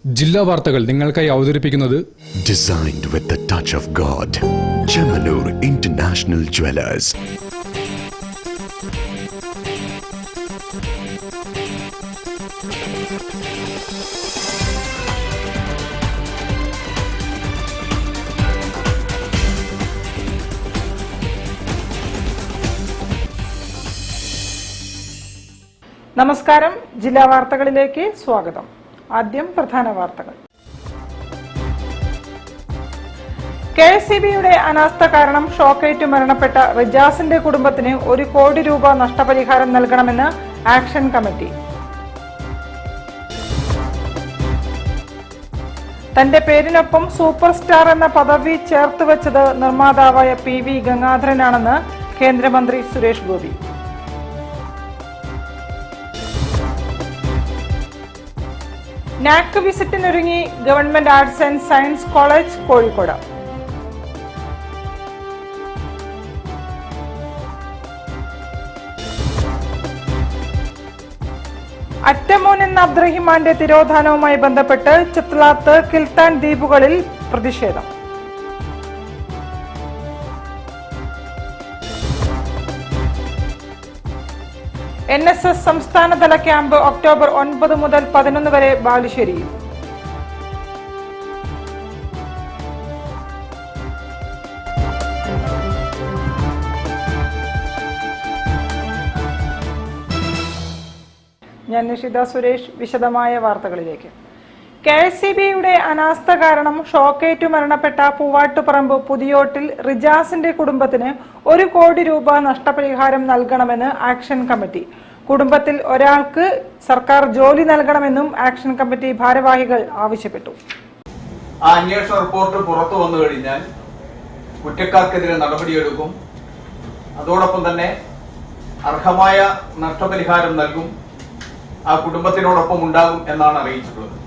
ജില്ലാ വാർത്തകൾ നിങ്ങൾക്കായി അവതരിപ്പിക്കുന്നത് Designed with the touch of God. Chemanur International Jewelers. നമസ്കാരം. ജില്ലാ വാർത്തകളിലേക്ക് സ്വാഗതം. ആദ്യം പ്രധാന വാർത്തകൾ. KSEBയുടെ അനാസ്ഥ കാരണം ഷോക്കേറ്റ് മരണപ്പെട്ട റിജാസിന്റെ കുടുംബത്തിന് 1 കോടി രൂപ നഷ്ടപരിഹാരം നൽകണമെന്ന് ആക്ഷൻ കമ്മിറ്റി. തന്റെ പേരിനൊപ്പം സൂപ്പർ സ്റ്റാർ എന്ന പദവി ചേർത്തുവെച്ചത് നിർമ്മാതാവായ PV ഗംഗാധരനാണെന്ന് കേന്ദ്രമന്ത്രി സുരേഷ് ഗോപി. നാക് വിസിറ്റിനൊരുങ്ങി government arts and science college Kozhikode. അറ്റമോൻ എന്ന അബ്ദുറഹിമാന്റെ തിരോധാനവുമായി ബന്ധപ്പെട്ട് ചെത്ലാത്ത്, കിൽത്താൻ ദ്വീപുകളിൽ പ്രതിഷേധം. NSS സംസ്ഥാനതല ക്യാമ്പ് ഒക്ടോബർ 9 മുതൽ 11 വരെ ബാലുശ്ശേരിയിൽ. ഞാൻ നിഷിത സുരേഷ്. വിശദമായ വാർത്തകളിലേക്ക്. KSEBയുടെ അനാസ്ഥ കാരണം ഷോക്കേറ്റു മരണപ്പെട്ട പൂവാട്ടുപറമ്പ് പുതിയോട്ടിൽ റിജാസിന്റെ കുടുംബത്തിന് 1 കോടി രൂപ നഷ്ടപരിഹാരം നൽകണമെന്ന് ആക്ഷൻ കമ്മിറ്റി. കുടുംബത്തിൽ ഒരാൾക്ക് സർക്കാർ ജോലി നൽകണമെന്നും ആക്ഷൻ കമ്മിറ്റി ഭാരവാഹികൾ ആവശ്യപ്പെട്ടു. ആ അന്വേഷണ റിപ്പോർട്ട് പുറത്തു വന്നു കഴിഞ്ഞാൽ കുറ്റക്കാർക്കെതിരെ നടപടിയെടുക്കും. അതോടൊപ്പം തന്നെ അർഹമായ നഷ്ടപരിഹാരം നൽകും. ആ കുടുംബത്തിനോടൊപ്പം ഉണ്ടാകും എന്നാണ് അറിയിച്ചിട്ടുള്ളത്.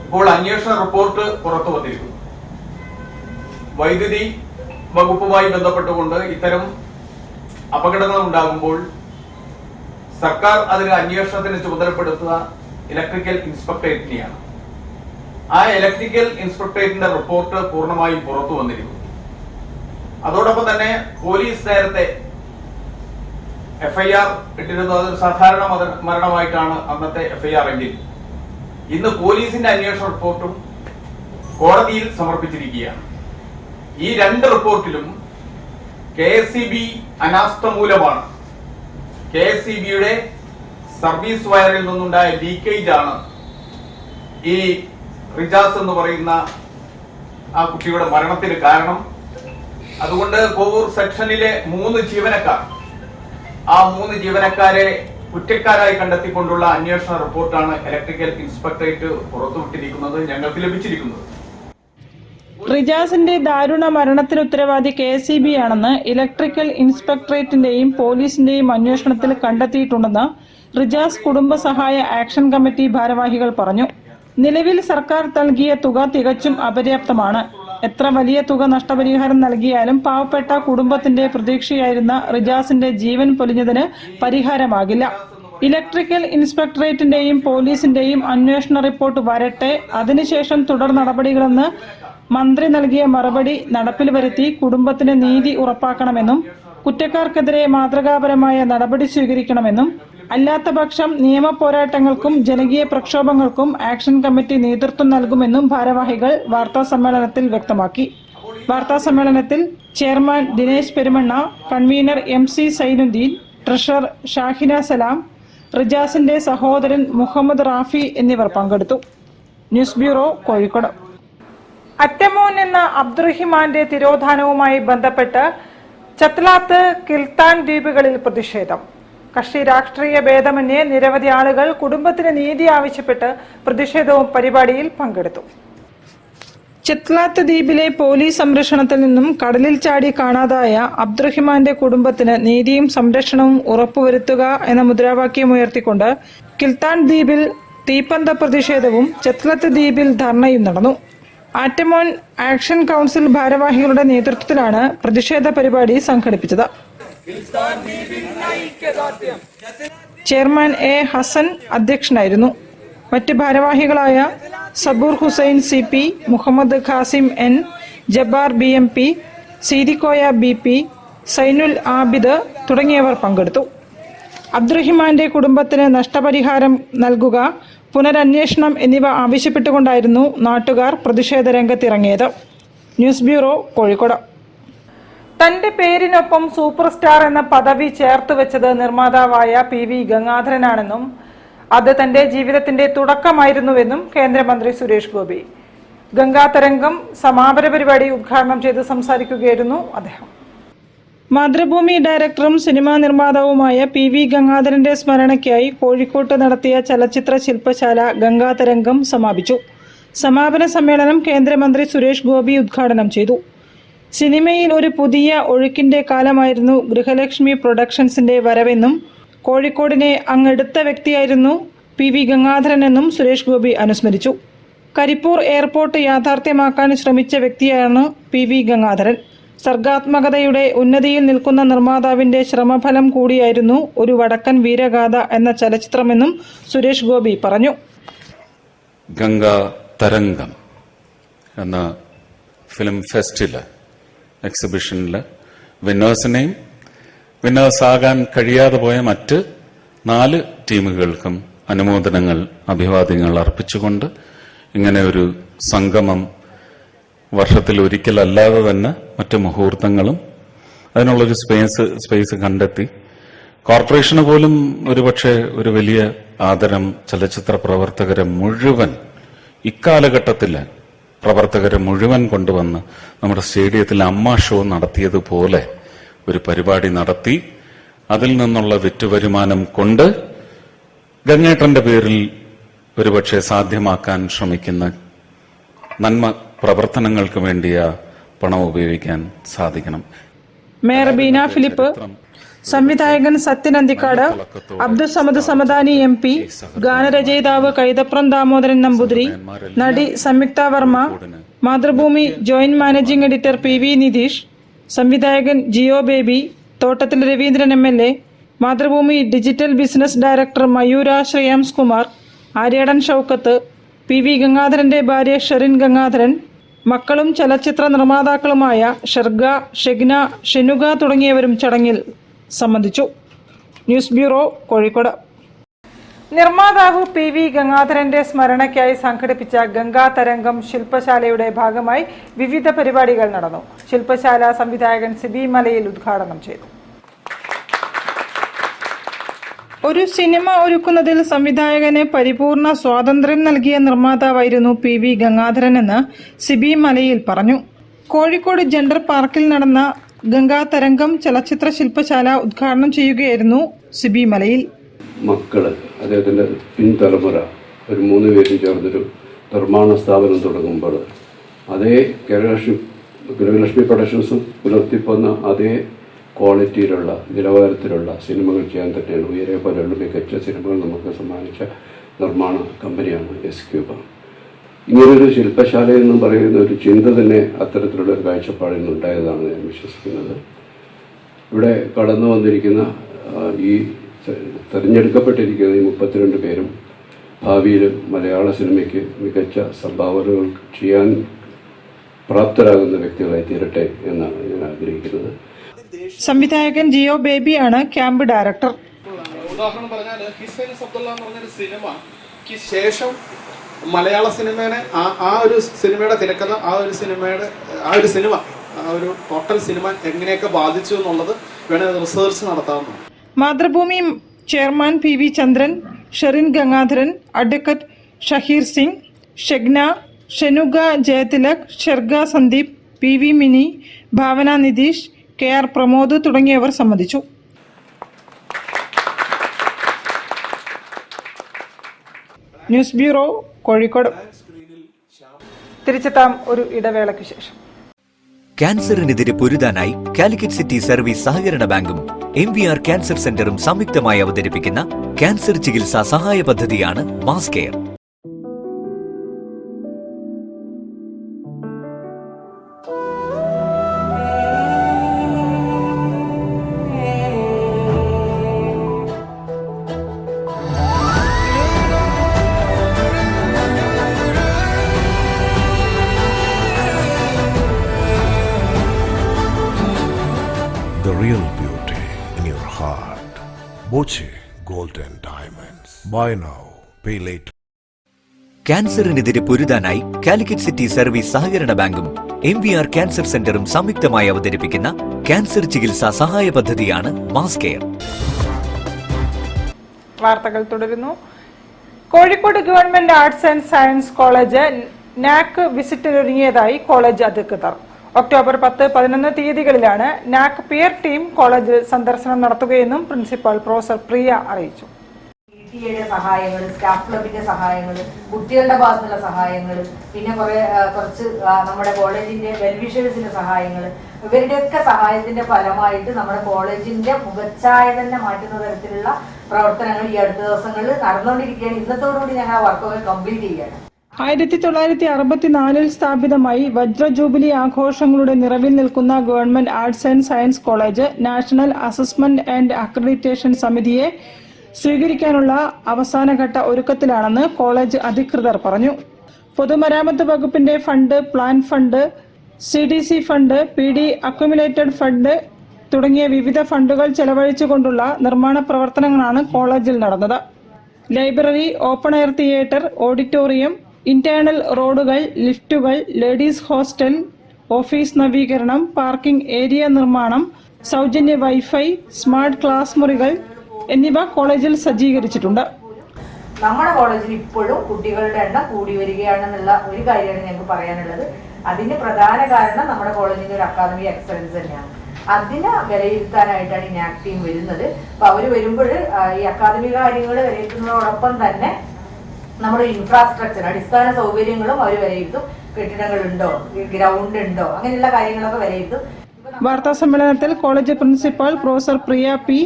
ഇപ്പോൾ അന്വേഷണ റിപ്പോർട്ട് പുറത്തു വന്നിരിക്കുന്നു. വൈദ്യുതി വകുപ്പുമായി ബന്ധപ്പെട്ടുകൊണ്ട് ഇത്തരം അപകടങ്ങൾ ഉണ്ടാകുമ്പോൾ സർക്കാർ അതിന് അന്വേഷണത്തിന് ചുമതലപ്പെടുത്തുക ഇലക്ട്രിക്കൽ ഇൻസ്പെക്ടറേറ്റിനെയാണ്. ആ ഇലക്ട്രിക്കൽ ഇൻസ്പെക്ടറേറ്റിന്റെ റിപ്പോർട്ട് പൂർണ്ണമായും പുറത്തു വന്നിരിക്കുന്നു. അതോടൊപ്പം തന്നെ പോലീസ് നേരത്തെ FIR ഇട്ടിരുന്നത് അതൊരു സാധാരണ മരണമായിട്ടാണ് അന്നത്തെ FIR എങ്കിൽ ഇന്ന് പോലീസിന്റെ അന്വേഷണ റിപ്പോർട്ടും കോടതിയിൽ സമർപ്പിച്ചിരിക്കുകയാണ്. ഈ 2 റിപ്പോർട്ടിലും KSEB അനാസ്ഥ മൂലമാണ്, KSEBയുടെ സർവീസ് വയറിൽ നിന്നുണ്ടായ ലീക്കേജ് ആണ് ഈ റിജാസ് എന്ന് പറയുന്ന ആ കുട്ടിയുടെ മരണത്തിന് കാരണം. അതുകൊണ്ട് കോവൂർ സെക്ഷനിലെ 3 ജീവനക്കാർ, ആ 3 ജീവനക്കാരെ കുറ്റക്കാരായി കണ്ടെത്തിക്കൊണ്ടുള്ള അന്വേഷണ റിപ്പോർട്ടാണ് ഇലക്ട്രിക്കൽ ഇൻസ്പെക്ടറേറ്റ് പുറത്തുവിട്ടിരിക്കുന്നത്, ഞങ്ങൾക്ക് ലഭിച്ചിരിക്കുന്നത്. റിജാസിന്റെ ദാരുണ മരണത്തിന് ഉത്തരവാദി KSEB ആണെന്ന് ഇലക്ട്രിക്കൽ ഇൻസ്പെക്ടറേറ്റിന്റെയും പോലീസിന്റെയും അന്വേഷണത്തിൽ കണ്ടെത്തിയിട്ടുണ്ടെന്ന് റിജാസ് കുടുംബ സഹായ ആക്ഷൻ കമ്മിറ്റി ഭാരവാഹികൾ പറഞ്ഞു. നിലവിൽ സർക്കാർ നൽകിയ തുക തികച്ചും അപര്യാപ്തമാണ്. എത്ര വലിയ തുക നഷ്ടപരിഹാരം നൽകിയാലും പാവപ്പെട്ട കുടുംബത്തിന്റെ പ്രതീക്ഷയായിരുന്ന റിജാസിന്റെ ജീവൻ പൊലിഞ്ഞതിന് പരിഹാരമാകില്ല. ഇലക്ട്രിക്കൽ ഇൻസ്പെക്ടറേറ്റിന്റെയും പോലീസിന്റെയും അന്വേഷണ റിപ്പോർട്ട് വരട്ടെ, അതിനുശേഷം തുടർ നടപടികളെന്ന് മന്ത്രി നൽകിയ മറുപടി നടപ്പിൽ വരുത്തി കുടുംബത്തിന് നീതി ഉറപ്പാക്കണമെന്നും കുറ്റക്കാർക്കെതിരെ മാതൃകാപരമായ നടപടി സ്വീകരിക്കണമെന്നും അല്ലാത്ത പക്ഷം നിയമ പോരാട്ടങ്ങൾക്കും ജനകീയ പ്രക്ഷോഭങ്ങൾക്കും ആക്ഷൻ കമ്മിറ്റി നേതൃത്വം നൽകുമെന്നും ഭാരവാഹികൾ വാർത്താസമ്മേളനത്തിൽ വ്യക്തമാക്കി. വാർത്താസമ്മേളനത്തിൽ chairman Dinesh Perumanna, convener MC Sainuddin, treasurer Shahina Salam, റിജാസിന്റെ സഹോദരൻ മുഹമ്മദ് റാഫി എന്നിവർ പങ്കെടുത്തു. News bureau, Kozhikode. അറ്റമോൻ എന്ന അബ്ദുറഹിമാന്റെ തിരോധാനവുമായി ബന്ധപ്പെട്ട് ചെത്ലാത്ത്, കിൽത്താൻ ദ്വീപുകളിൽ പ്രതിഷേധം. കക്ഷി രാഷ്ട്രീയ ഭേദമന്യേ നിരവധി ആളുകൾ കുടുംബത്തിന് നീതി ആവശ്യപ്പെട്ട് പ്രതിഷേധവും പരിപാടിയിൽ പങ്കെടുത്തു. ചെത്ലാത്ത് ദ്വീപിലെ പോലീസ് സംരക്ഷണത്തിൽ നിന്നും കടലിൽ ചാടി കാണാതായ അബ്ദുറഹിമാന്റെ കുടുംബത്തിന് നീതിയും സംരക്ഷണവും ഉറപ്പുവരുത്തുക എന്ന മുദ്രാവാക്യം ഉയർത്തിക്കൊണ്ട് കിൽത്താൻ ദ്വീപിൽ തീപ്പന്ത പ്രതിഷേധവും ചെത്ലാത്ത് ദ്വീപിൽ ധർണയും നടന്നു. ആറ്റമോൻ ആക്ഷൻ കൗൺസിൽ ഭാരവാഹികളുടെ നേതൃത്വത്തിലാണ് പ്രതിഷേധ പരിപാടി സംഘടിപ്പിച്ചത്. Chairman A. ഹസൻ അധ്യക്ഷനായിരുന്നു. മറ്റ് ഭാരവാഹികളായ Saboor Hussain CP, Muhammad Qasim N, Jabbar BMP, Seerikoya BP, Zainul Abid തുടങ്ങിയവർ പങ്കെടുത്തു. അബ്ദുറഹിമാന്റെ കുടുംബത്തിന് നഷ്ടപരിഹാരം നൽകുക, പുനരന്വേഷണം എന്നിവ ആവശ്യപ്പെട്ടുകൊണ്ടായിരുന്നു നാട്ടുകാർ പ്രതിഷേധ രംഗത്തിറങ്ങിയത്. News bureau, Kozhikode. തന്റെ പേരിനൊപ്പം സൂപ്പർ സ്റ്റാർ എന്ന പദവി ചേർത്ത് വെച്ചത് നിർമ്മാതാവായ PV ഗംഗാധരനാണെന്നും അത് തന്റെ ജീവിതത്തിന്റെ തുടക്കമായിരുന്നുവെന്നും കേന്ദ്രമന്ത്രി സുരേഷ് ഗോപി. ഗംഗാതരംഗം സമാപന പരിപാടി ഉദ്ഘാടനം ചെയ്ത് സംസാരിക്കുകയായിരുന്നു അദ്ദേഹം. മാതൃഭൂമി ഡയറക്ടറും സിനിമാ നിർമ്മാതാവുമായ PV ഗംഗാധരന്റെ സ്മരണയ്ക്കായി കോഴിക്കോട്ട് നടത്തിയ ചലച്ചിത്ര ശില്പശാല ഗംഗാതരംഗം സമാപിച്ചു. സമാപന സമ്മേളനം കേന്ദ്രമന്ത്രി സുരേഷ് ഗോപി ഉദ്ഘാടനം ചെയ്തു. സിനിമയിൽ ഒരു പുതിയ ഒഴുക്കിന്റെ കാലമായിരുന്നു ഗൃഹലക്ഷ്മി പ്രൊഡക്ഷൻസിന്റെ വരവെന്നും കോഴിക്കോടിനെ അങ്ങെടുത്ത വ്യക്തിയായിരുന്നു PV ഗംഗാധരനെന്നും സുരേഷ് ഗോപി അനുസ്മരിച്ചു. കരിപ്പൂർ എയർപോർട്ട് യാഥാർത്ഥ്യമാക്കാൻ ശ്രമിച്ച വ്യക്തിയാണ് PV ഗംഗാധരൻ. സർഗാത്മകതയുടെ ഉന്നതിയിൽ നിൽക്കുന്ന നിർമ്മാതാവിന്റെ ശ്രമഫലം കൂടിയായിരുന്നു ഒരു വടക്കൻ വീരഗാഥ എന്ന ചലച്ചിത്രമെന്നും സുരേഷ് ഗോപി പറഞ്ഞു. ഗംഗാ തരംഗം എന്ന ഫിലിം ഫെസ്റ്റില് എക്സിബിഷനില് വിന്നേഴ്സിനെയും വിന്നേഴ്സാകാൻ കഴിയാതെ പോയ മറ്റ് 4 ടീമുകൾക്കും അനുമോദനങ്ങൾ, അഭിവാദ്യങ്ങൾ അർപ്പിച്ചുകൊണ്ട് ഇങ്ങനെ ഒരു സംഗമം വർഷത്തിൽ ഒരിക്കലല്ലാതെ തന്നെ മറ്റ് മുഹൂർത്തങ്ങളും അതിനുള്ളൊരു സ്പേസ് കണ്ടെത്തി. കോർപ്പറേഷന് പോലും ഒരുപക്ഷെ ഒരു വലിയ ആദരം ചലച്ചിത്ര പ്രവർത്തകരെ മുഴുവൻ ഇക്കാലഘട്ടത്തിലെ പ്രവർത്തകരെ മുഴുവൻ കൊണ്ടുവന്ന് നമ്മുടെ സ്റ്റേഡിയത്തിൽ അമ്മ ഷോ നടത്തിയതുപോലെ ഒരു പരിപാടി നടത്തി അതിൽ നിന്നുള്ള വിറ്റുവരുമാനം കൊണ്ട് ഗംഗേട്ടന്റെ പേരിൽ ഒരുപക്ഷെ സാധ്യമാക്കാൻ ശ്രമിക്കുന്ന നന്മ പ്രവർത്തനങ്ങൾക്ക് വേണ്ടി ആ പണം ഉപയോഗിക്കാൻ സാധിക്കണം. മേയർ ബീന ഫിലിപ്പ്, സംവിധായകൻ സത്യൻ അന്തിക്കാട്, അബ്ദുസമദ് സമദാനി MP, ഗാനരചയിതാവ് കൈതപ്രം ദാമോദരൻ നമ്പൂതിരി, നടി Samyuktha Varma, Mathrubhumi joint managing editor PV Nitheesh, സംവിധായകൻ Jeo Baby, Thottathil Raveendran MLA, Mathrubhumi digital business director Mayoora Shreyams Kumar, Aryadan Shoukath, PV ഗംഗാധരന്റെ ഭാര്യ ഷെറിൻ ഗംഗാധരൻ, മക്കളും ചലച്ചിത്ര നിർമ്മാതാക്കളുമായ ഷർഗ, ഷെഗ്ന, ഷെനുഗ തുടങ്ങിയവരും ചടങ്ങിൽ സംബന്ധിച്ചു. News bureau, Kozhikode. നിർമ്മാതാവ് PV ഗംഗാധരന്റെ സ്മരണയ്ക്കായി സംഘടിപ്പിച്ച ഗംഗാതരംഗം ശില്പശാലയുടെ ഭാഗമായി വിവിധ പരിപാടികൾ നടന്നു. ശില്പശാല സംവിധായകൻ സിബി മലയിൽ ഉദ്ഘാടനം ചെയ്തു. ഒരു സിനിമ ഒരുക്കുന്നതിൽ സംവിധായകന് പരിപൂർണ സ്വാതന്ത്ര്യം നൽകിയ നിർമ്മാതാവായിരുന്നു PV ഗംഗാധരനെന്ന് സിബി മലയിൽ പറഞ്ഞു. കോഴിക്കോട് ജെൻഡർ പാർക്കിൽ നടന്ന ഗംഗാതരംഗം ചലച്ചിത്ര ശില്പശാല ഉദ്ഘാടനം ചെയ്യുകയായിരുന്നു സിബി മലയിൽ. മക്കള്, അദ്ദേഹത്തിൻ്റെ പിൻതലമുറ ഒരു 3 പേരും ചേർന്നൊരു നിർമ്മാണ സ്ഥാപനം തുടങ്ങുമ്പോൾ അതേ ഗൃഹലക്ഷ്മി പ്രൊഡക്ഷൻസും പുലർത്തിപ്പോന്ന അതേ ക്വാളിറ്റിയിലുള്ള നിലവാരത്തിലുള്ള സിനിമകൾ ചെയ്യാൻ തന്നെയാണ് ഉയരെ പോലെയുള്ള മികച്ച സിനിമകൾ നമുക്ക് സമ്മാനിച്ച നിർമ്മാണ കമ്പനിയാണ് S-Cube. ഇങ്ങനൊരു ശില്പശാല എന്ന് പറയുന്ന ഒരു ചിന്ത തന്നെ അത്തരത്തിലുള്ള ഒരു കാഴ്ചപ്പാടിൽ നിന്നുണ്ടായതാണ് ഞാൻ വിശ്വസിക്കുന്നത്. ഇവിടെ കടന്നു വന്നിരിക്കുന്ന ഈ തിരഞ്ഞെടുക്കപ്പെട്ടിരിക്കുന്ന ഈ 32 പേരും ഭാവിയിൽ മലയാള സിനിമയ്ക്ക് മികച്ച സംഭാവനകൾ ചെയ്യാൻ പ്രാപ്തരാകുന്ന വ്യക്തികളായി തീരട്ടെ എന്നാണ് ഞാൻ ആഗ്രഹിക്കുന്നത്. സംവിധായകൻ ജിയോ ബേബി ആണ് ക്യാമ്പ് ഡയറക്ടർ. ഉദാഹരണം പറഞ്ഞാൽ ഹിസ്സൈൻസ് അബ്ദുള്ള എന്ന് പറഞ്ഞൊരു സിനിമയ്ക്ക് ശേഷം മലയാള സിനിമയുടെ ആ ഒരു സിനിമയുടെ തിരക്കഥ ആ ഒരു ടോട്ടൽ സിനിമ എങ്ങനെയൊക്കെ ബാധിച്ചു എന്നുള്ളത് വേണമെങ്കിൽ റിസർച്ച് നടത്താവുന്നതാണ്. Mathrubhumi chairman PV Chandran, Sherin Gangadharan, advocate Shaheer Singh, Shegna, Shenuga Jayathilak, Sherga Sandeep, PV Mini, Bhavana Nitheesh, KR Pramod തുടങ്ങിയവർ സംബന്ധിച്ചു. News bureau, Kozhikode. തിരിച്ചെത്താം ഒരു ഇടവേളയ്ക്ക് ശേഷം. ക്യാൻസറിനെതിരെ പൊരുതാനായി കാലിക്കറ്റ് സിറ്റി സർവീസ് സഹകരണ ബാങ്കും MVR ക്യാൻസർ സെന്ററും സംയുക്തമായി അവതരിപ്പിക്കുന്ന ക്യാൻസർ ചികിത്സാ സഹായ പദ്ധതിയാണ് mass care. real beauty in your heart. Boche Gold and Diamonds. Buy now, pay later. ക്യാൻസറിനെതിരെ പൊരുതാനായി കാലിക്കറ്റ് സിറ്റി സർവീസ് സഹകരണ ബാങ്കും MVR ക്യാൻസർ സെന്ററും സംയുക്തമായി അവതരിപ്പിക്കുന്ന ക്യാൻസർ ചികിത്സാ സഹായ പദ്ധതിയാണ് മാസ് കെയർ. വാർത്തകൾ തുടരുന്നു. Kozhikode government arts and science college NAAC വിസിറ്റിനൊരുങ്ങിയതായി കോളേജ് അധികൃതർ. ഒക്ടോബർ 10-11 തീയതികളിലാണ് നാക് പിയർ ടീം കോളേജിൽ സന്ദർശനം നടത്തുകയെന്നും പ്രിൻസിപ്പൽ പ്രൊഫസർ പ്രിയ അറിയിച്ചു. PTA സഹായങ്ങൾ, സ്റ്റാഫ് ക്ലബിന്റെ സഹായങ്ങൾ, കുട്ടികളുടെ ഭാഗത്തുള്ള സഹായങ്ങൾ, പിന്നെ കുറച്ച് നമ്മുടെ കോളേജിന്റെ വെൽവിഷേഴ്സിന്റെ സഹായങ്ങൾ, ഇവരുടെയൊക്കെ സഹായത്തിന്റെ ഫലമായിട്ട് നമ്മുടെ കോളേജിന്റെ മുഖച്ഛായ തന്നെ മാറ്റുന്ന തരത്തിലുള്ള പ്രവർത്തനങ്ങൾ ഈ അടുത്ത ദിവസങ്ങളിൽ നടന്നുകൊണ്ടിരിക്കുകയാണ്. ഇന്നത്തോടുകൂടി ഞങ്ങൾ ആ വർക്കൊക്കെ കംപ്ലീറ്റ് ചെയ്യുകയാണ്. 1964 സ്ഥാപിതമായി വജ്ര ജൂബിലി ആഘോഷങ്ങളുടെ നിറവിൽ നിൽക്കുന്ന government arts and science college national assessment and accreditation സമിതിയെ സ്വീകരിക്കാനുള്ള അവസാനഘട്ട ഒരുക്കത്തിലാണെന്ന് കോളേജ് അധികൃതർ പറഞ്ഞു. പൊതുമരാമത്ത് വകുപ്പിന്റെ fund, plan fund, CDC fund, PD accumulated fund തുടങ്ങിയ വിവിധ ഫണ്ടുകൾ ചെലവഴിച്ചുകൊണ്ടുള്ള നിർമ്മാണ പ്രവർത്തനങ്ങളാണ് കോളേജിൽ നടന്നത്. Library, open air theatre, auditorium, internal റോഡുകൾ, ലിഫ്റ്റുകൾ, ലേഡീസ് ഹോസ്റ്റൽ, ഓഫീസ് നവീകരണം, പാർക്കിംഗ് ഏരിയ നിർമ്മാണം, സൗജന്യ വൈഫൈ, സ്മാർട്ട് ക്ലാസ് മുറികൾ എന്നിവ കോളേജിൽ സജ്ജീകരിച്ചിട്ടുണ്ട്. നമ്മുടെ കോളേജിൽ ഇപ്പോഴും കുട്ടികളുടെ എണ്ണം കൂടി വരികയാണെന്നുള്ള ഒരു കാര്യമാണ് ഞങ്ങൾക്ക് പറയാനുള്ളത്. അതിന് പ്രധാന കാരണം നമ്മുടെ കോളേജിന്റെ ഒരു അക്കാദമിക് എക്സലൻസ് തന്നെയാണ്. അതിനെ വിലയിരുത്താനായിട്ടാണ് ഈ നാക് ടീം വരുന്നത്. അപ്പൊ അവര് വരുമ്പോൾ ഈ അക്കാദമിക കാര്യങ്ങൾ വിലയിരുത്തുന്നതോടൊപ്പം തന്നെ നമ്മുടെ ഇൻഫ്രാസ്ട്രക്ചർ, അടിസ്ഥാന സൗകര്യങ്ങളും അവർ വിലയിരുത്തും. കെട്ടിടങ്ങളുണ്ടോ, ഗ്രൗണ്ട് ഉണ്ടോ, അങ്ങനെയുള്ള കാര്യങ്ങളൊക്കെ വിലയിരുത്തും. വാർത്താ സമ്മേളനത്തിൽ college principal professor Priya P,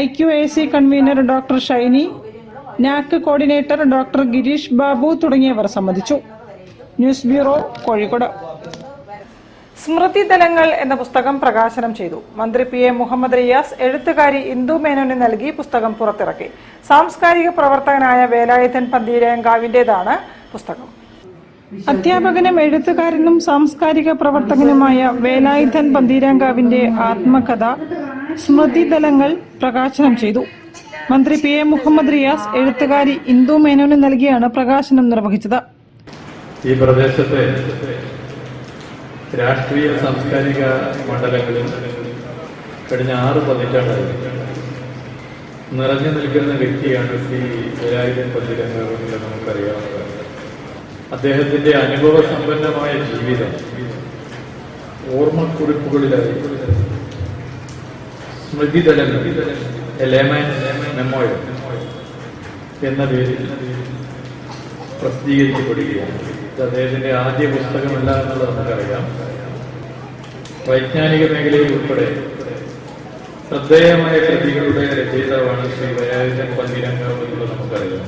IQAC convener doctor Shiny, NAAC coordinator doctor Girish Babu തുടങ്ങിയവർ സംബന്ധിച്ചു. News bureau, Kozhikode. സ്മൃതിതലങ്ങൾ എന്ന പുസ്തകം പ്രകാശനം ചെയ്തു. മന്ത്രി PA മുഹമ്മദ് റിയാസ് എഴുത്തുകാരി ഇന്ദു മേനോന് നൽകി പുസ്തകം പുറത്തിറക്കി. സാംസ്കാരിക പ്രവർത്തകനായ വേലായുധൻ പന്തീരങ്കാവിന്റേതാണ് പുസ്തകം. അധ്യാപകനും എഴുത്തുകാരനും സാംസ്കാരിക പ്രവർത്തകനുമായ വേലായുധൻ പന്തീരങ്കാവിന്റെ ആത്മകഥ സ്മൃതിതലങ്ങൾ പ്രകാശനം ചെയ്തു. മന്ത്രി PA മുഹമ്മദ് റിയാസ് എഴുത്തുകാരി ഇന്ദു മേനോന് നൽകിയാണ് പ്രകാശനം നിർവഹിച്ചത്. ഈ പ്രദേശത്തെ രാഷ്ട്രീയ സാംസ്കാരിക മണ്ഡലങ്ങളിൽ കഴിഞ്ഞ 6 പതിറ്റാണ്ടായി നിറഞ്ഞു നിൽക്കുന്ന വ്യക്തിയാണ് ശ്രീ വേലായുധൻ പന്തീരങ്കാവ് എന്ന് നമുക്കറിയാവുന്നതാണ്. അദ്ദേഹത്തിന്റെ അനുഭവ സമ്പന്നമായ ജീവിതം ഓർമ്മക്കുറിപ്പുകളിലായി സ്മൃതിതലങ്ങൾ, മെമ്മോയൽ എന്ന പേരിൽ പ്രസിദ്ധീകരിക്കപ്പെടുകയാണ്. ഇത് അദ്ദേഹത്തിന്റെ ആദ്യ പുസ്തകമല്ല എന്നുള്ളത് നമുക്കറിയാം. വൈജ്ഞാനിക മേഖലയിൽ ഉൾപ്പെടെ ശ്രദ്ധേയമായ കൃതികളുടെ രചയിതാവാണ് ശ്രീ വേലായുധൻ പന്തീരങ്കാവ് എന്നുള്ളത് നമുക്കറിയാം.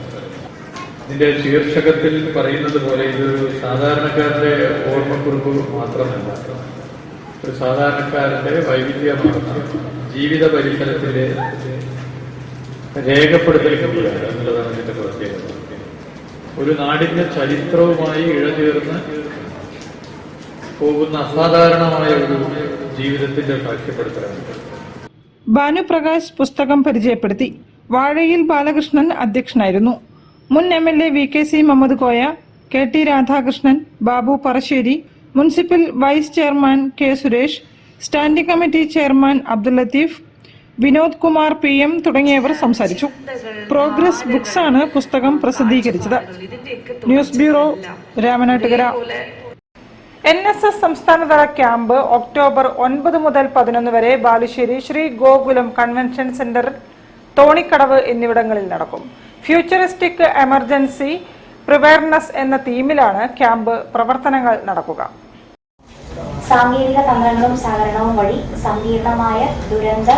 ഇതിന്റെ ശീർഷകത്തിൽ പറയുന്നത് പോലെ ഇതൊരു സാധാരണക്കാരന്റെ ഓർമ്മക്കുറിപ്പ് മാത്രമല്ല, ഒരു സാധാരണക്കാരന്റെ വൈവിധ്യമാർന്ന ജീവിത പരിസരത്തിന്റെ രേഖപ്പെടുത്തൽ കൂടിയാണ് എന്നുള്ളതാണ് ഇതിന്റെ പ്രത്യേകത. ഒരു നാടിന്റെ ചരിത്രവുമായി ഇഴചേർന്ന് പോകുന്ന അസാധാരണമായ ഒരു ജീവിതത്തിന്റെ സാക്ഷ്യപ്പെടുത്തലാണ്. ഭാനുപ്രകാശ് പുസ്തകം പരിചയപ്പെടുത്തി. വാഴയിൽ ബാലകൃഷ്ണൻ അധ്യക്ഷനായിരുന്നു. മുൻ MLA VKC Muhammad Koya, KT Radhakrishnan, Babu Parassery, municipal vice chairman K Suresh, standing committee chairman Abdul Latheef, Vinod Kumar PM തുടങ്ങിയവർ സംസാരിച്ചു. പ്രോഗ്രസ് ബുക്സ് ആണ് പുസ്തകം പ്രസിദ്ധീകരിച്ചത്. News bureau, Ramanattukara. NSS സംസ്ഥാനതല ക്യാമ്പ് ഒക്ടോബർ 9 മുതൽ 11 വരെ ബാലുശ്ശേരി ശ്രീ ഗോകുലം കൺവെൻഷൻ സെന്റർ, തോണിക്കടവ് എന്നിവിടങ്ങളിൽ നടക്കും. ഫ്യൂച്ചറിസ്റ്റിക് എമർജൻസി പ്രിവയർനെസ് എന്ന തീമിലാണ് ക്യാമ്പ് പ്രവർത്തനങ്ങൾ നടക്കുക. സാങ്കേതിക തന്ത്രങ്ങളും സഹകരണവും വഴി സങ്കീർണമായ ദുരന്ത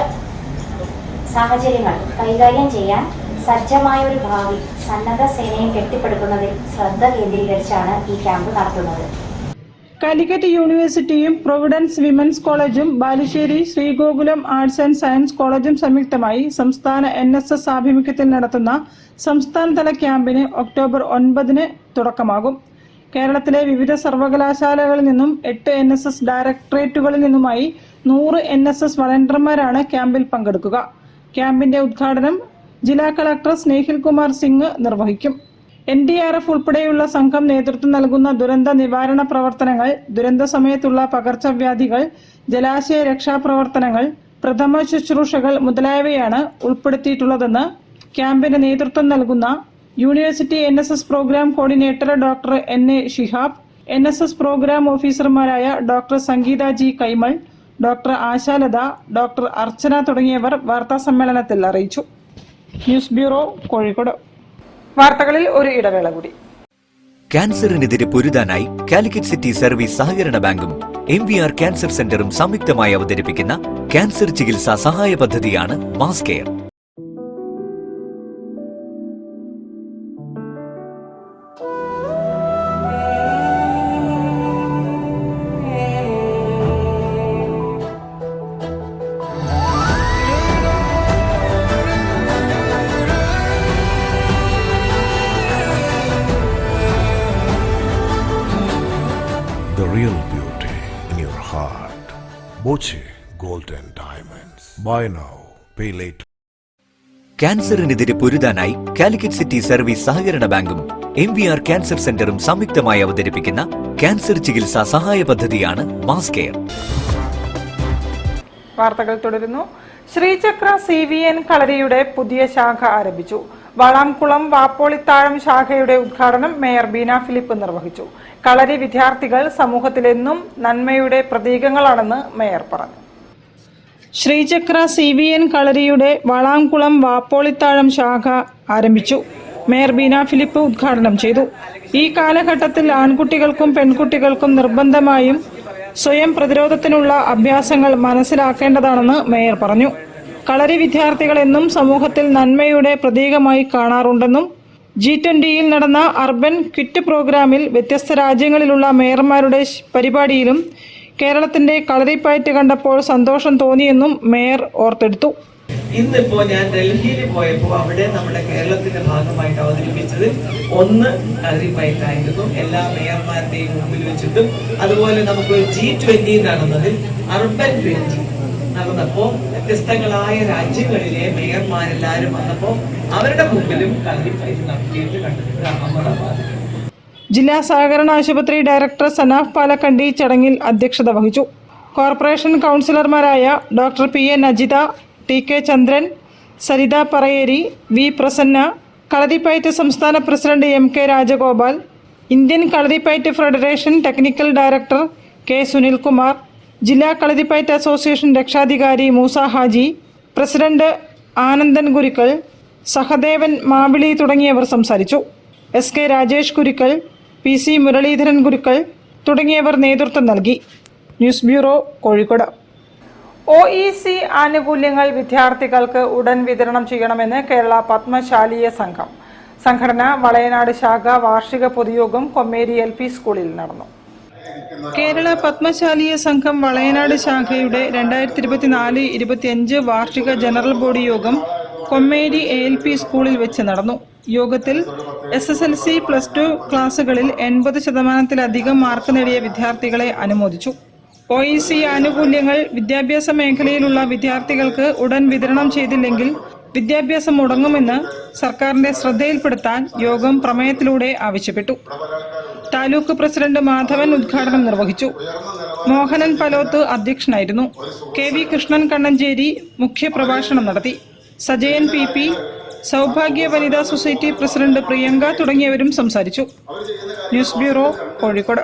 സാഹചര്യങ്ങൾ കൈകാര്യം ചെയ്യാൻ സജ്ജമായ ഒരു ഭാവി സന്നദ്ധ സേനയെ കെട്ടിപ്പടുക്കുന്നതിൽ ശ്രദ്ധ കേന്ദ്രീകരിച്ചാണ് ഈ ക്യാമ്പ് നടത്തുന്നത്. കാലിക്കറ്റ് യൂണിവേഴ്സിറ്റിയും പ്രൊവിഡൻസ് വിമൻസ് കോളേജും Balussery Sree Gokulam arts and science കോളേജും സംയുക്തമായി സംസ്ഥാന NSS ആഭിമുഖ്യത്തിൽ നടത്തുന്ന സംസ്ഥാനതല ക്യാമ്പിന് ഒക്ടോബർ 9 തുടക്കമാകും. കേരളത്തിലെ വിവിധ സർവകലാശാലകളിൽ നിന്നും 8 NSS ഡയറക്ടറേറ്റുകളിൽ നിന്നുമായി 100 NSS വളണ്ടിയർമാരാണ് ക്യാമ്പിൽ പങ്കെടുക്കുക. ക്യാമ്പിന്റെ ഉദ്ഘാടനം ജില്ലാ കളക്ടർ സ്നേഹിൽ കുമാർ സിംഗ് നിർവഹിക്കും. NDRF ഉൾപ്പെടെയുള്ള സംഘം നേതൃത്വം നൽകുന്ന ദുരന്ത നിവാരണ പ്രവർത്തനങ്ങൾ, ദുരന്ത സമയത്തുള്ള പകർച്ചവ്യാധികൾ, ജലാശയ രക്ഷാപ്രവർത്തനങ്ങൾ, പ്രഥമ ശുശ്രൂഷകൾ മുതലായവയാണ് ഉൾപ്പെടുത്തിയിട്ടുള്ളതെന്ന് ക്യാമ്പിന് നേതൃത്വം നൽകുന്ന university NSS programme coordinator doctor NA Shihab, NSS programme ഓഫീസർമാരായ doctor Sangeetha G Kaimal, doctor Ashalatha, doctor Archana തുടങ്ങിയവർ വാർത്താസമ്മേളനത്തിൽ അറിയിച്ചു. News bureau, Kozhikode. വാർത്തകളിൽ ഒരു ഇടവേള കൂടി. ക്യാൻസറിനെതിരെ പൊരുതാനായി കാലിക്കറ്റ് സിറ്റി സർവീസ് സഹകരണ ബാങ്കും MVR ക്യാൻസർ സെന്ററും സംയുക്തമായി അവതരിപ്പിക്കുന്ന ക്യാൻസർ ചികിത്സാ സഹായ പദ്ധതിയാണ് mass care. The real beauty in your heart. Boche Gold and Diamonds. Buy now, pay later. ക്യാൻസറിനെതിരെ പൊരുതാനായി കാലിക്കറ്റ് സിറ്റി സർവീസ് സഹകരണ ബാങ്കും MVR ക്യാൻസർ സെന്ററും സംയുക്തമായി അവതരിപ്പിക്കുന്ന ക്യാൻസർ ചികിത്സാ സഹായ പദ്ധതിയാണ് മാസ് കെയർ. വാർത്തകൾ തുടരുന്നു. ശ്രീചക്ര CVN കളരിയുടെ പുതിയ ശാഖ ആരംഭിച്ചു. വളാംകുളം വാപ്പോളിത്താഴം ശാഖയുടെ ഉദ്ഘാടനം മേയർ ബീന ഫിലിപ്പ് നിർവഹിച്ചു. കളരി വിദ്യാർത്ഥികൾ സമൂഹത്തിലെന്നും നന്മയുടെ പ്രതീകങ്ങളാണെന്ന് മേയർ പറഞ്ഞു. ശ്രീചക്ര CVN കളരിയുടെ വളാംകുളം വാപ്പോളിത്താഴം ശാഖ ആരംഭിച്ചു. മേയർ ബീന ഫിലിപ്പ് ഉദ്ഘാടനം ചെയ്തു. ഈ കാലഘട്ടത്തിൽ ആൺകുട്ടികൾക്കും പെൺകുട്ടികൾക്കും നിർബന്ധമായും സ്വയം പ്രതിരോധത്തിനുള്ള അഭ്യാസങ്ങൾ മനസ്സിലാക്കേണ്ടതാണെന്ന് മേയർ പറഞ്ഞു. കളരി വിദ്യാർത്ഥികൾ എന്നും സമൂഹത്തിൽ നന്മയുടെ പ്രതീകമായി കാണാറുണ്ടെന്നും G20 നടന്ന അർബൻ ക്വിറ്റ് പ്രോഗ്രാമിൽ വ്യത്യസ്ത രാജ്യങ്ങളിലുള്ള മേയർമാരുടെ പരിപാടിയിലും കേരളത്തിന്റെ കളരിപ്പയറ്റ് കണ്ടപ്പോൾ സന്തോഷം തോന്നിയെന്നും മേയർ ഓർത്തെടുത്തു. ഇന്നിപ്പോ ഞാൻ ഡൽഹിയിൽ പോയപ്പോൾ അവിടെ നമ്മുടെ കേരളത്തിന്റെ ഭാഗമായിട്ട് അവതരിപ്പിച്ചത് ഒന്ന് കളരിപ്പയറ്റായിരുന്നു. എല്ലാ മേയർമാരുടെയും മുമ്പിൽ വെച്ചിട്ടും അതുപോലെ നമുക്ക് G20 നടന്നതിൽ അർബൻ ക്വിറ്റ് നടന്നപ്പോ വ്യത്യസ്തങ്ങളായ രാജ്യങ്ങളിലെ മേയർമാരെല്ലാരും വന്നപ്പോ അവരുടെ മുമ്പിലും കളരിപ്പയറ്റ് നടത്തിയിട്ട് കണ്ടിട്ടുണ്ട്. ജില്ലാ സഹകരണ ആശുപത്രി ഡയറക്ടർ സനാഫ് പാലക്കണ്ടി ചടങ്ങിൽ അധ്യക്ഷത വഹിച്ചു. കോർപ്പറേഷൻ കൗൺസിലർമാരായ doctor PN Ajitha, TK Chandran, Saritha Parayeri, V Prasanna, Kalaripayattu സംസ്ഥാന president MK Rajagopal, Indian Kalaripayattu federation technical director K Sunilkumar, ജില്ലാ കളരിപ്പയറ്റ് അസോസിയേഷൻ രക്ഷാധികാരി മൂസ ഹാജി, പ്രസിഡന്റ് ആനന്ദൻ ഗുരുക്കൾ, സഹദേവൻ മാവിളി തുടങ്ങിയവർ സംസാരിച്ചു. SK രാജേഷ് ഗുരുക്കൾ, PC മുരളീധരൻ ഗുരുക്കൾ തുടങ്ങിയവർ നേതൃത്വം നൽകി. News bureau, Kozhikode. OEC ആനുകൂല്യങ്ങൾ വിദ്യാർത്ഥികൾക്ക് ഉടൻ വിതരണം ചെയ്യണമെന്ന് കേരള പത്മശാലീയ സംഘം. സംഘടന വളയനാട് ശാഖ വാർഷിക പൊതുയോഗം കൊമ്മേരി LP സ്കൂളിൽ നടന്നു. കേരള പത്മശാലീയ സംഘം വളയനാട് ശാഖയുടെ 2024-25 വാർഷിക ജനറൽ ബോഡി യോഗം കൊമ്മേരി ALP സ്കൂളിൽ വെച്ച് നടന്നു. യോഗത്തിൽ SSLC, +2 ക്ലാസുകളിൽ 80% മാർക്ക് നേടിയ വിദ്യാർത്ഥികളെ അനുമോദിച്ചു. OEC ആനുകൂല്യങ്ങൾ വിദ്യാഭ്യാസ മേഖലയിലുള്ള വിദ്യാർത്ഥികൾക്ക് ഉടൻ വിതരണം ചെയ്തില്ലെങ്കിൽ വിദ്യാഭ്യാസം മുടങ്ങുമെന്ന് സർക്കാരിന്റെ ശ്രദ്ധയിൽപ്പെടുത്താൻ യോഗം പ്രമേയത്തിലൂടെ ആവശ്യപ്പെട്ടു. താലൂക്ക് പ്രസിഡന്റ് മാധവൻ ഉദ്ഘാടനം നിർവഹിച്ചു. മോഹനൻ പലോത്ത് അധ്യക്ഷനായിരുന്നു. KV കൃഷ്ണൻ കണ്ണഞ്ചേരി മുഖ്യപ്രഭാഷണം നടത്തി. സജയൻ PP, സൗഭാഗ്യ വനിതാ സൊസൈറ്റി പ്രസിഡന്റ് പ്രിയങ്ക തുടങ്ങിയവരും സംസാരിച്ചു. News bureau, Kozhikode.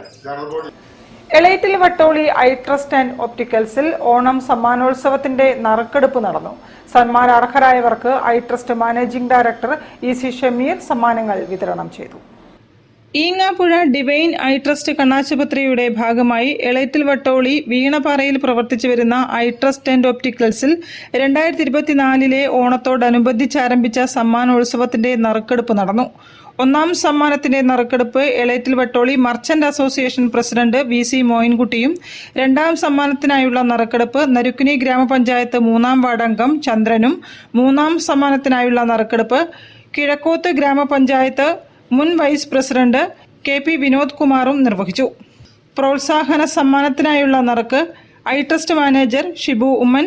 Elettil Vattoli eye trust and ഒപ്റ്റിക്കൽസിൽ ഓണം സമ്മാനോത്സവത്തിന്റെ നറുക്കെടുപ്പ് നടന്നു. സമ്മാനാർഹരായവർക്ക് eye trust managing director EC Shameer സമ്മാനങ്ങൾ വിതരണം ചെയ്തു. ഈങ്ങാപ്പുഴ ഡിവൈൻ ഐ ട്രസ്റ്റ് കണ്ണാശുപത്രിയുടെ ഭാഗമായി എളേറ്റിൽ വട്ടോളി വീണപാറയിൽ പ്രവർത്തിച്ചു വരുന്ന ഐ ട്രസ്റ്റ് ആൻഡ് ഒപ്റ്റിക്കൽസിൽ 2024 ഓണത്തോടനുബന്ധിച്ച് ആരംഭിച്ച സമ്മാനോത്സവത്തിന്റെ നറുക്കെടുപ്പ് നടന്നു. ഒന്നാം സമ്മാനത്തിന്റെ നറുക്കെടുപ്പ് Elettil Vattoli merchant association president VC മോയിൻകുട്ടിയും, രണ്ടാം സമ്മാനത്തിനായുള്ള നറുക്കെടുപ്പ് നരുക്കുനി ഗ്രാമപഞ്ചായത്ത് 3-ാം വാർഡ് അംഗം ചന്ദ്രനും, മൂന്നാം സമ്മാനത്തിനായുള്ള നറുക്കെടുപ്പ് കിഴക്കോത്ത് ഗ്രാമപഞ്ചായത്ത് മുൻ വൈസ് പ്രസിഡന്റ് KP വിനോദ് കുമാറും നിർവഹിച്ചു. പ്രോത്സാഹന സമ്മാനത്തിനായുള്ള നറുക്ക് eye trust manager Shibu Oommen,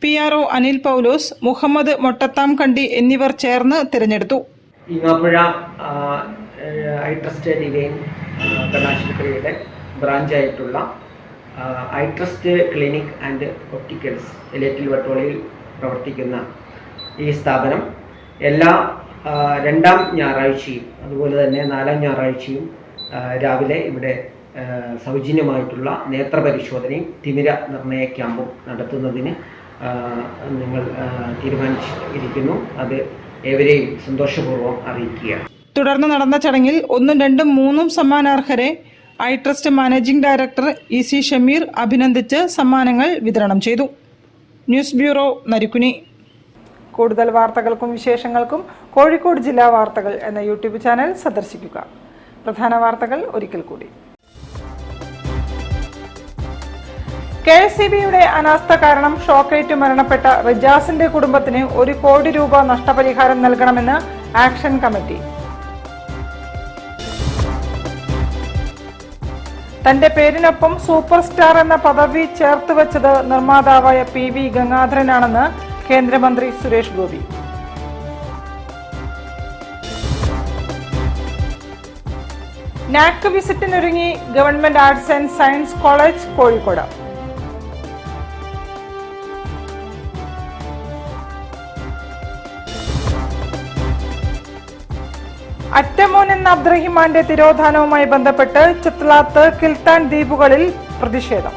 PRO Anil Paulose, Muhammad Mottatham Kandi എന്നിവർ ചേർന്ന് തിരഞ്ഞെടുത്തു. ഈങ്ങാപ്പുഴ ഐ ട്രസ്റ്റ് ഡിവൈൻ കണ്ണാശുപത്രിയുടെ ബ്രാഞ്ചായിട്ടുള്ള eye trust clinic and opticals Elettil വട്ടോളിയിൽ പ്രവർത്തിക്കുന്ന ഈ സ്ഥാപനം എല്ലാ രണ്ടാം ഞായറാഴ്ചയും അതുപോലെ തന്നെ നാലാം ഞായറാഴ്ചയും രാവിലെ ഇവിടെ സൗജന്യമായിട്ടുള്ള നേത്രപരിശോധനയും തിമിര നിർണയ ക്യാമ്പും നടത്തുന്നതിന് നിങ്ങൾ തീരുമാനിച്ചിരിക്കുന്നു. അത് ഏവരെയും സന്തോഷപൂർവ്വം അറിയിക്കുകയാണ്. തുടർന്ന് നടന്ന ചടങ്ങിൽ 1, 2, 3 സമ്മാനാർഹരെ eye trust managing director EC Shameer അഭിനന്ദിച്ച് സമ്മാനങ്ങൾ വിതരണം ചെയ്തു. News bureau, Narikkuni. കൂടുതൽ വാർത്തകൾക്കും വിശേഷങ്ങൾക്കും കോഴിക്കോട് ജില്ലാ വാർത്തകൾ എന്ന യൂട്യൂബ് ചാനൽ സന്ദർശിക്കുക. പ്രധാന വാർത്തകൾ ഒരിക്കൽ കൂടി. KSEBയുടെ അനാസ്ഥ കാരണം ഷോക്കേറ്റ് മരണപ്പെട്ട റിജാസിന്റെ കുടുംബത്തിന് 1 കോടി രൂപ നഷ്ടപരിഹാരം നൽകണമെന്ന് ആക്ഷൻ കമ്മിറ്റി. തന്റെ പേരിനൊപ്പം സൂപ്പർ സ്റ്റാർ എന്ന പദവി ചേർത്ത് വെച്ചത് നിർമ്മാതാവായ PV ഗംഗാധരനാണെന്ന് കേന്ദ്രമന്ത്രി സുരേഷ് ഗോപി. നാക് വിസിറ്റിനൊരുങ്ങി government arts and science college Kozhikode. അറ്റമോൻ എന്ന അബ്ദുറഹിമാന്റെ തിരോധാനവുമായി ബന്ധപ്പെട്ട് ചിത്ലാത്ത്, കിൽത്താൻ ദ്വീപുകളിൽ പ്രതിഷേധം.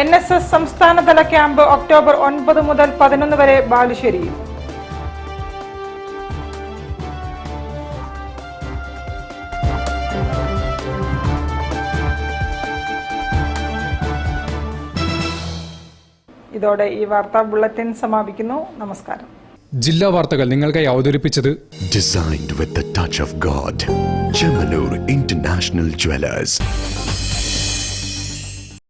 NSS സംസ്ഥാനതല ക്യാമ്പ് ഒക്ടോബർ 9 മുതൽ 11 വരെ ബാലുശ്ശേരിയിൽ. ഇതോടെ ഈ വാർത്താ ബുള്ളറ്റിൻ സമാപിക്കുന്നു. നമസ്കാരം. ജില്ലാ വാർത്തകൾ നിങ്ങൾക്കായി അവതരിപ്പിച്ചത് Designed with the touch of God. Chemanur International Jewelers.